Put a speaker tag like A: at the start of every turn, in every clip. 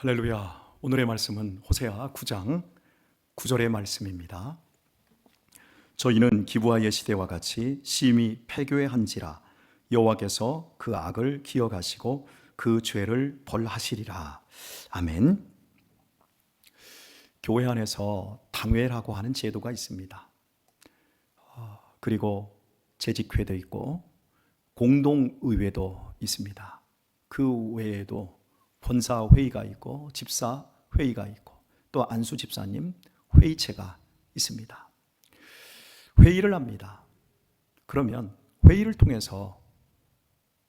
A: 할렐루야. 오늘의 말씀은 호세아 9장 9절의 말씀입니다. 저희는 기브아의 시대와 같이 심히 패교한지라 여호와께서 그 악을 기억하시고 그 죄를 벌하시리라. 아멘. 교회 안에서 당회라고 하는 제도가 있습니다. 그리고 재직회도 있고 공동의회도 있습니다. 그 외에도 본사회의가 있고 집사회의가 있고 또 안수집사님 회의체가 있습니다. 회의를 합니다. 그러면 회의를 통해서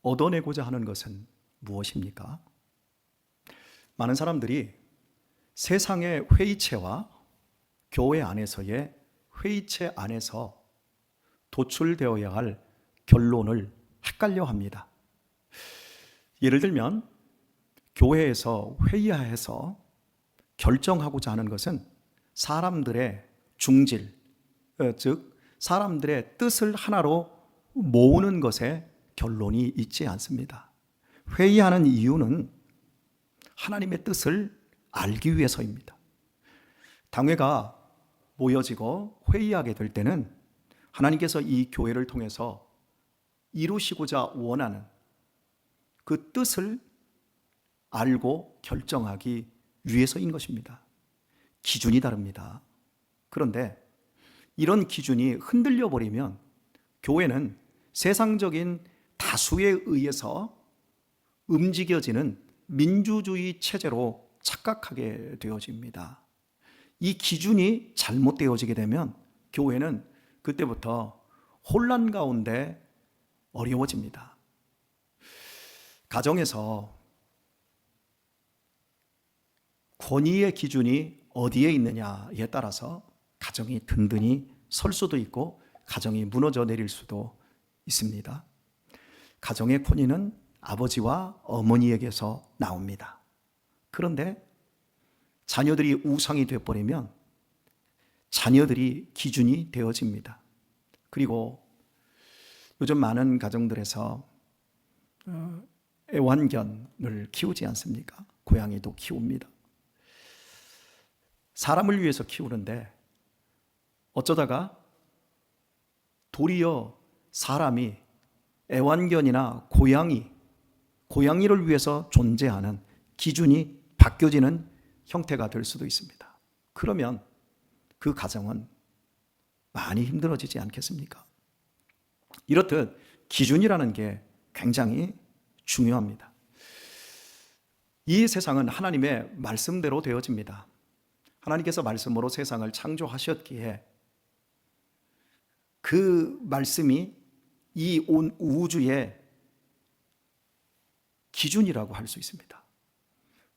A: 얻어내고자 하는 것은 무엇입니까? 많은 사람들이 세상의 회의체와 교회 안에서의 회의체 안에서 도출되어야 할 결론을 헷갈려 합니다. 예를 들면 교회에서 회의해서 결정하고자 하는 것은 사람들의 중질, 즉 사람들의 뜻을 하나로 모으는 것에 결론이 있지 않습니다. 회의하는 이유는 하나님의 뜻을 알기 위해서입니다. 당회가 모여지고 회의하게 될 때는 하나님께서 이 교회를 통해서 이루시고자 원하는 그 뜻을 알고 결정하기 위해서인 것입니다. 기준이 다릅니다. 그런데 이런 기준이 흔들려 버리면 교회는 세상적인 다수에 의해서 움직여지는 민주주의 체제로 착각하게 되어집니다. 이 기준이 잘못되어지게 되면 교회는 그때부터 혼란 가운데 어려워집니다. 가정에서 권위의 기준이 어디에 있느냐에 따라서 가정이 든든히 설 수도 있고 가정이 무너져 내릴 수도 있습니다. 가정의 권위는 아버지와 어머니에게서 나옵니다. 그런데 자녀들이 우상이 되어버리면 자녀들이 기준이 되어집니다. 그리고 요즘 많은 가정들에서 애완견을 키우지 않습니까? 고양이도 키웁니다. 사람을 위해서 키우는데 어쩌다가 도리어 사람이 애완견이나 고양이를 위해서 존재하는 기준이 바뀌어지는 형태가 될 수도 있습니다. 그러면 그 가정은 많이 힘들어지지 않겠습니까? 이렇듯 기준이라는 게 굉장히 중요합니다. 이 세상은 하나님의 말씀대로 되어집니다. 하나님께서 말씀으로 세상을 창조하셨기에 그 말씀이 이 온 우주의 기준이라고 할 수 있습니다.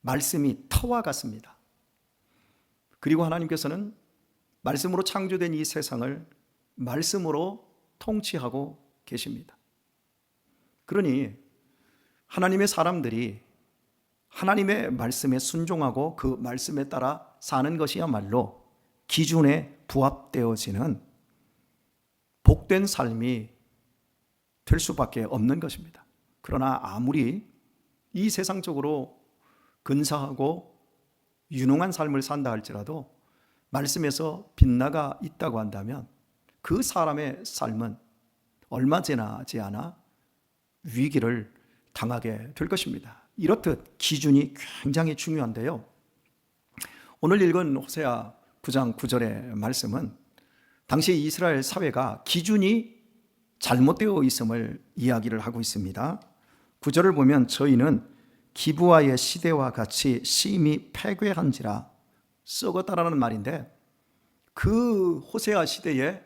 A: 말씀이 터와 같습니다. 그리고 하나님께서는 말씀으로 창조된 이 세상을 말씀으로 통치하고 계십니다. 그러니 하나님의 사람들이 하나님의 말씀에 순종하고 그 말씀에 따라 사는 것이야말로 기준에 부합되어지는 복된 삶이 될 수밖에 없는 것입니다. 그러나 아무리 이 세상적으로 근사하고 유능한 삶을 산다 할지라도 말씀에서 빗나가 있다고 한다면 그 사람의 삶은 얼마 지나지 않아 위기를 당하게 될 것입니다. 이렇듯 기준이 굉장히 중요한데요. 오늘 읽은 호세아 9장 9절의 말씀은 당시 이스라엘 사회가 기준이 잘못되어 있음을 이야기를 하고 있습니다. 9절을 보면 저희는 기브아의 시대와 같이 심히 패괴한지라 썩었다라는 말인데 그 호세아 시대의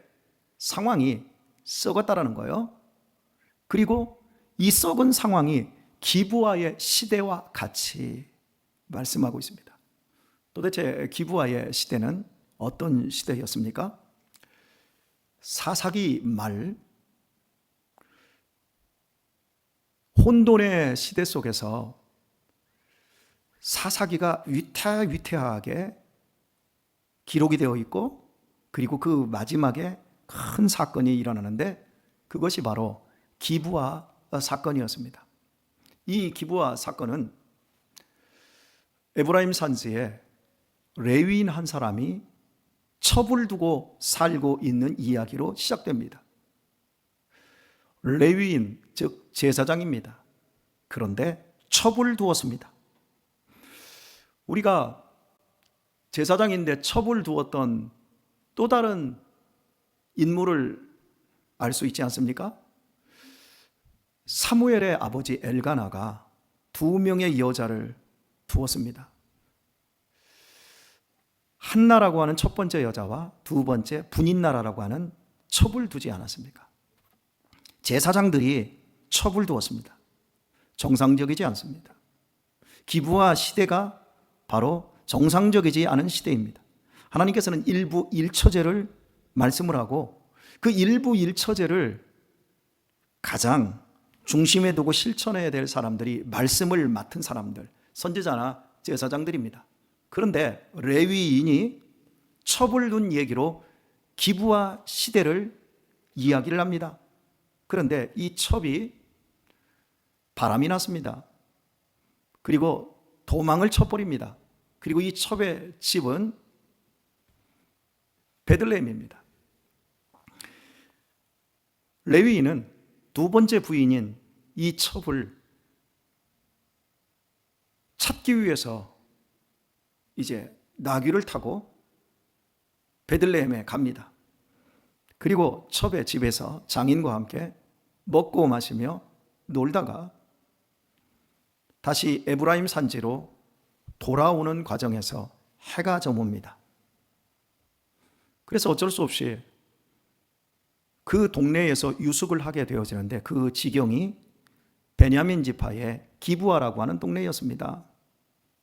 A: 상황이 썩었다라는 거예요. 그리고 이 썩은 상황이 기브아의 시대와 같이 말씀하고 있습니다. 도대체 기브아의 시대는 어떤 시대였습니까? 사사기 말 혼돈의 시대 속에서 사사기가 위태위태하게 기록이 되어 있고 그리고 그 마지막에 큰 사건이 일어나는데 그것이 바로 기브아 사건이었습니다. 이 기브아 사건은 에브라임 산지에 레위인 한 사람이 첩을 두고 살고 있는 이야기로 시작됩니다. 레위인, 즉 제사장입니다. 그런데 첩을 두었습니다. 우리가 제사장인데 첩을 두었던 또 다른 인물을 알 수 있지 않습니까? 사무엘의 아버지 엘가나가 2명의 여자를 두었습니다. 한나라고 하는 첫 번째 여자와 두 번째 분인나라라고 하는 첩을 두지 않았습니까? 제사장들이 첩을 두었습니다. 정상적이지 않습니다. 기브아 시대가 바로 정상적이지 않은 시대입니다. 하나님께서는 일부 일처제를 말씀을 하고 그 일부 일처제를 가장 중심에 두고 실천해야 될 사람들이 말씀을 맡은 사람들, 선지자나 제사장들입니다. 그런데 레위인이 첩을 둔 얘기로 기브아 시대를 이야기를 합니다. 그런데 이 첩이 바람이 났습니다. 그리고 도망을 쳐버립니다. 그리고 이 첩의 집은 베들레헴입니다. 레위인은 두 번째 부인인 이 첩을 찾기 위해서 이제 나귀를 타고 베들레헴에 갑니다. 그리고 첩의 집에서 장인과 함께 먹고 마시며 놀다가 다시 에브라임 산지로 돌아오는 과정에서 해가 저뭅니다. 그래서 어쩔 수 없이 그 동네에서 유숙을 하게 되어지는데 그 지경이 베냐민 지파의 기브아라고 하는 동네였습니다.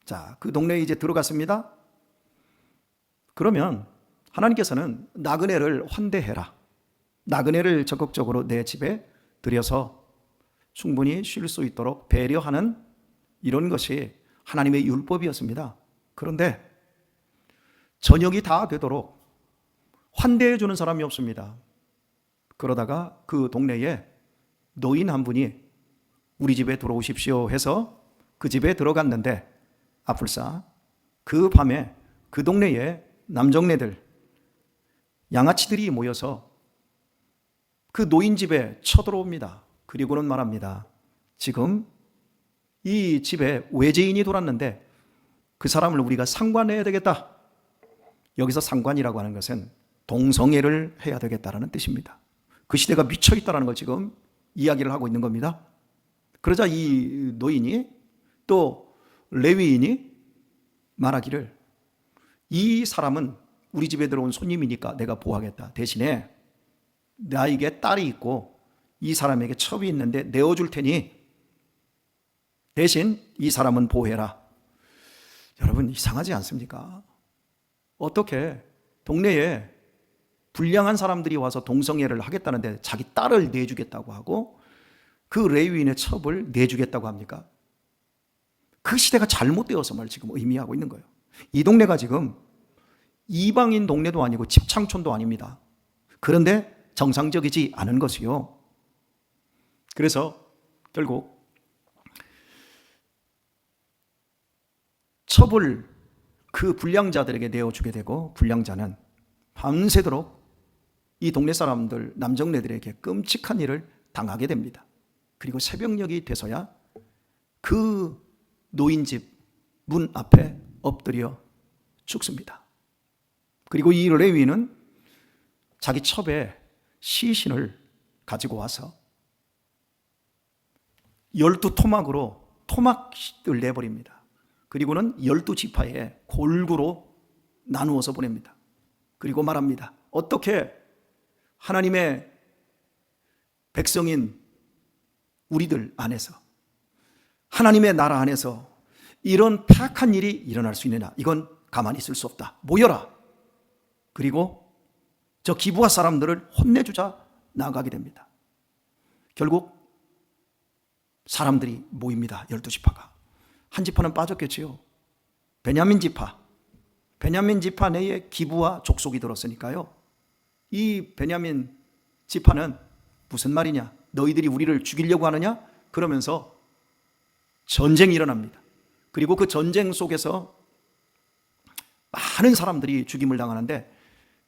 A: 자, 그 동네에 이제 들어갔습니다. 그러면 하나님께서는 나그네를 환대해라. 나그네를 적극적으로 내 집에 들여서 충분히 쉴 수 있도록 배려하는 이런 것이 하나님의 율법이었습니다. 그런데 저녁이 다 되도록 환대해 주는 사람이 없습니다. 그러다가 그 동네에 노인 한 분이 우리 집에 들어오십시오 해서 그 집에 들어갔는데 아플싸 그 밤에 그 동네에 남정네들, 양아치들이 모여서 그 노인 집에 쳐들어옵니다. 그리고는 말합니다. 지금 이 집에 외제인이 돌았는데 그 사람을 우리가 상관해야 되겠다. 여기서 상관이라고 하는 것은 동성애를 해야 되겠다라는 뜻입니다. 그 시대가 미쳐있다는 걸 지금 이야기를 하고 있는 겁니다. 그러자 이 노인이 또 레위인이 말하기를 이 사람은 우리 집에 들어온 손님이니까 내가 보호하겠다. 대신에 나에게 딸이 있고 이 사람에게 첩이 있는데 내어줄 테니 대신 이 사람은 보호해라. 여러분 이상하지 않습니까? 어떻게 동네에 불량한 사람들이 와서 동성애를 하겠다는데 자기 딸을 내주겠다고 하고 그 레위인의 첩을 내주겠다고 합니까? 그 시대가 잘못되어서말 지금 의미하고 있는 거예요. 이 동네가 지금 이방인 동네도 아니고 집창촌도 아닙니다. 그런데 정상적이지 않은 것이요. 그래서 결국 첩을 그 불량자들에게 내어주게 되고 불량자는 밤새도록 이 동네 사람들, 남정네들에게 끔찍한 일을 당하게 됩니다. 그리고 새벽녘이 돼서야 그 노인집 문 앞에 엎드려 죽습니다. 그리고 이 레위인은 자기 첩에 시신을 가지고 와서 12토막으로 토막을 내버립니다. 그리고는 12지파에 골고루 나누어서 보냅니다. 그리고 말합니다. 어떻게 하나님의 백성인 우리들 안에서 하나님의 나라 안에서 이런 폐악한 일이 일어날 수 있느냐. 이건 가만히 있을 수 없다. 모여라. 그리고 저 기브아 사람들을 혼내주자 나가게 됩니다. 결국 사람들이 모입니다. 12지파가. 한 지파는 빠졌겠지요. 베냐민 지파. 베냐민 지파 내에 기브아 족속이 들었으니까요. 이 베냐민 지파는 무슨 말이냐? 너희들이 우리를 죽이려고 하느냐? 그러면서 전쟁이 일어납니다. 그리고 그 전쟁 속에서 많은 사람들이 죽임을 당하는데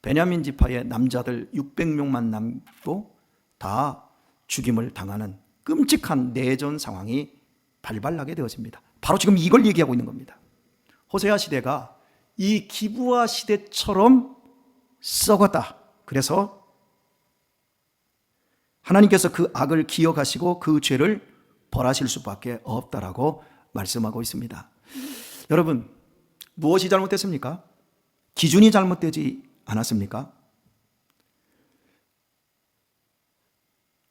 A: 베냐민 지파의 남자들 600명만 남고 다 죽임을 당하는 끔찍한 내전 상황이 발발하게 되어집니다. 바로 지금 이걸 얘기하고 있는 겁니다. 호세아 시대가 이 기브아 시대처럼 썩었다. 그래서 하나님께서 그 악을 기억하시고 그 죄를 벌하실 수밖에 없다라고 말씀하고 있습니다. 여러분, 무엇이 잘못됐습니까? 기준이 잘못되지 않았습니까?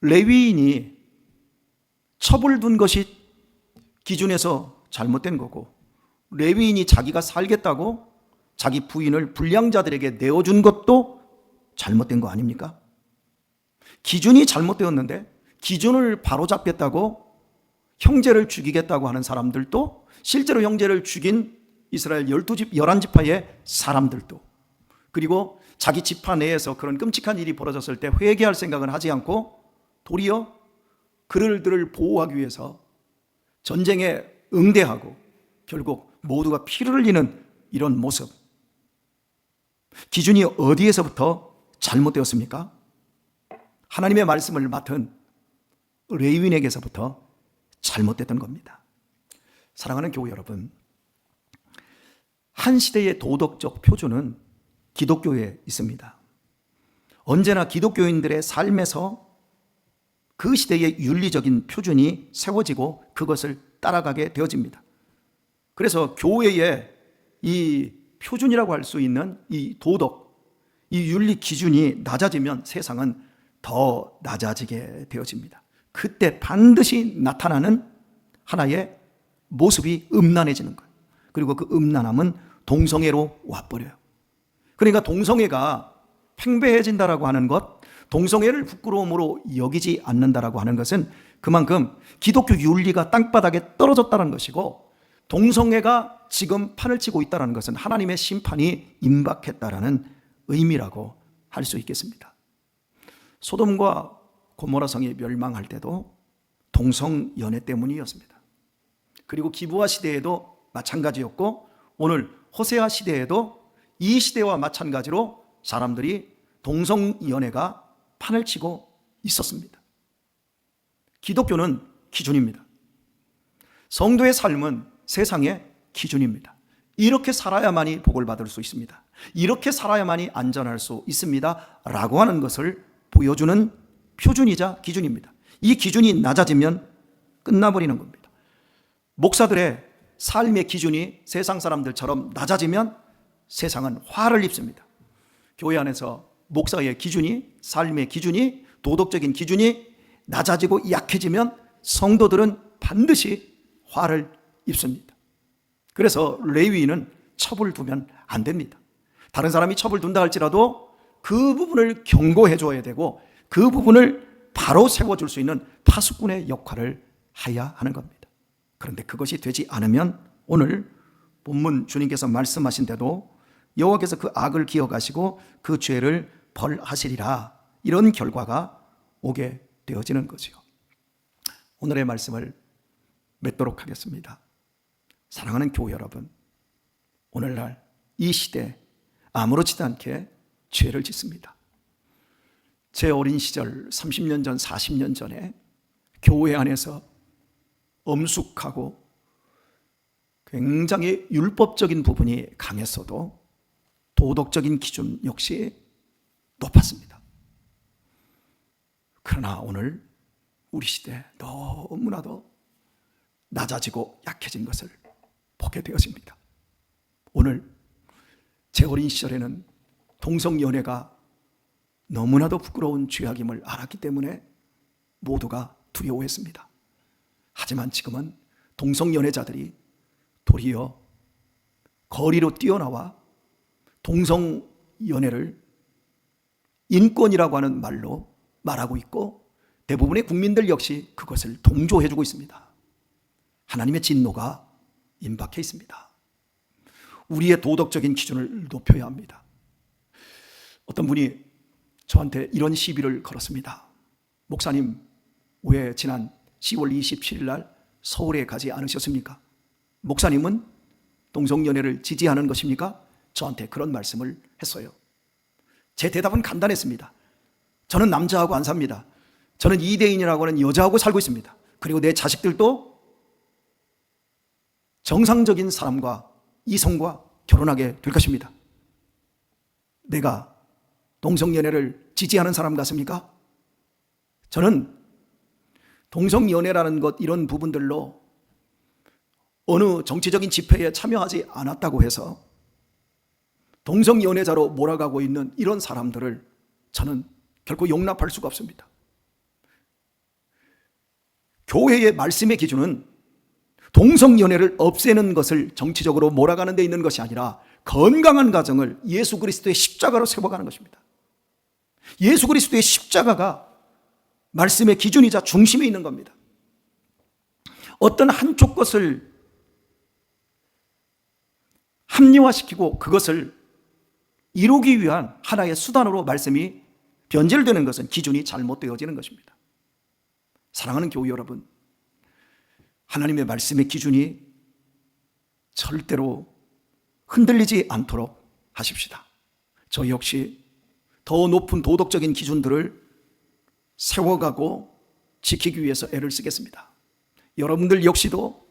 A: 레위인이 첩을 것이 기준에서 잘못된 거고, 레위인이 자기가 살겠다고 자기 부인을 불량자들에게 내어준 것도 잘못된 거 아닙니까? 기준이 잘못되었는데 기준을 바로잡겠다고 형제를 죽이겠다고 하는 사람들도, 실제로 형제를 죽인 이스라엘 11지파의 사람들도, 그리고 자기 지파 내에서 그런 끔찍한 일이 벌어졌을 때 회개할 생각은 하지 않고 도리어 그들을 보호하기 위해서 전쟁에 응대하고 결국 모두가 피를 흘리는 이런 모습, 기준이 어디에서부터 잘못되었습니까? 하나님의 말씀을 맡은 레위인에게서부터 잘못됐던 겁니다. 사랑하는 교우 여러분, 한 시대의 도덕적 표준은 기독교에 있습니다. 언제나 기독교인들의 삶에서 그 시대의 윤리적인 표준이 세워지고 그것을 따라가게 되어집니다. 그래서 교회의 이 표준이라고 할 수 있는 이 도덕, 이 윤리 기준이 낮아지면 세상은 더 낮아지게 되어집니다. 그때 반드시 나타나는 하나의 모습이 음란해지는 거예요. 그리고 그 음란함은 동성애로 와버려요. 그러니까 동성애가 팽배해진다라고 하는 것, 동성애를 부끄러움으로 여기지 않는다라고 하는 것은 그만큼 기독교 윤리가 땅바닥에 떨어졌다는 것이고, 동성애가 지금 판을 치고 있다는 것은 하나님의 심판이 임박했다라는 의미라고 할 수 있겠습니다. 소돔과 고모라 성이 멸망할 때도 동성연애 때문이었습니다. 그리고 기브아 시대에도 마찬가지였고, 오늘 호세아 시대에도 이 시대와 마찬가지로 사람들이 동성연애가 판을 치고 있었습니다. 기독교는 기준입니다. 성도의 삶은 세상의 기준입니다. 이렇게 살아야만이 복을 받을 수 있습니다. 이렇게 살아야만이 안전할 수 있습니다 라고 하는 것을 보여주는 표준이자 기준입니다. 이 기준이 낮아지면 끝나버리는 겁니다. 목사들의 삶의 기준이 세상 사람들처럼 낮아지면 세상은 화를 입습니다. 교회 안에서 목사의 기준이, 삶의 기준이, 도덕적인 기준이 낮아지고 약해지면 성도들은 반드시 화를 입습니다. 그래서 레위인은 첩을 두면 안 됩니다. 다른 사람이 첩을 둔다 할지라도 그 부분을 경고해 줘야 되고, 그 부분을 바로 세워줄 수 있는 파수꾼의 역할을 해야 하는 겁니다. 그런데 그것이 되지 않으면 오늘 본문 주님께서 말씀하신 대로 여호와께서 그 악을 기억하시고 그 죄를 벌하시리라, 이런 결과가 오게 되어지는 거지요. 오늘의 말씀을 맺도록 하겠습니다. 사랑하는 교우 여러분, 오늘날 이 시대 아무렇지도 않게 죄를 짓습니다. 제 어린 시절 30년 전, 40년 전에 교회 안에서 엄숙하고 굉장히 율법적인 부분이 강했어도 도덕적인 기준 역시 높았습니다. 그러나 오늘 우리 시대 너무나도 낮아지고 약해진 것을 보게 되어집니다. 오늘 제 어린 시절에는 동성연애가 너무나도 부끄러운 죄악임을 알았기 때문에 모두가 두려워했습니다. 하지만 지금은 동성연애자들이 도리어 거리로 뛰어나와 동성연애를 인권이라고 하는 말로 말하고 있고, 대부분의 국민들 역시 그것을 동조해주고 있습니다. 하나님의 진노가 임박해 있습니다. 우리의 도덕적인 기준을 높여야 합니다. 어떤 분이 저한테 이런 시비를 걸었습니다. 목사님, 왜 지난 10월 27일 날 서울에 가지 않으셨습니까? 목사님은 동성연애를 지지하는 것입니까? 저한테 그런 말씀을 했어요. 제 대답은 간단했습니다. 저는 남자하고 안 삽니다. 저는 이대인이라고 하는 여자하고 살고 있습니다. 그리고 내 자식들도 정상적인 사람과 이성과 결혼하게 될 것입니다. 내가 동성연애를 지지하는 사람 같습니까? 저는 동성연애라는 것, 이런 부분들로 어느 정치적인 집회에 참여하지 않았다고 해서 동성연애자로 몰아가고 있는 이런 사람들을 저는 결코 용납할 수가 없습니다. 교회의 말씀의 기준은 동성연애를 없애는 것을 정치적으로 몰아가는 데 있는 것이 아니라 건강한 가정을 예수 그리스도의 십자가로 세워가는 것입니다. 예수 그리스도의 십자가가 말씀의 기준이자 중심에 있는 겁니다. 어떤 한쪽 것을 합리화시키고 그것을 이루기 위한 하나의 수단으로 말씀이 변질되는 것은 기준이 잘못되어지는 것입니다. 사랑하는 교우 여러분, 하나님의 말씀의 기준이 절대로 흔들리지 않도록 하십시다. 저 역시 더 높은 도덕적인 기준들을 세워가고 지키기 위해서 애를 쓰겠습니다. 여러분들 역시도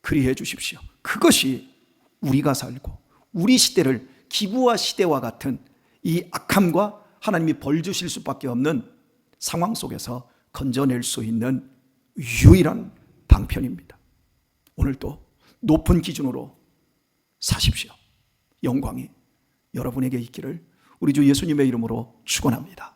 A: 그리해 주십시오. 그것이 우리가 살고 우리 시대를 기부와 시대와 같은 이 악함과 하나님이 벌 주실 수밖에 없는 상황 속에서 건져낼 수 있는 유일한 방편입니다. 오늘도 높은 기준으로 사십시오. 영광이 여러분에게 있기를 우리 주 예수님의 이름으로 축원합니다.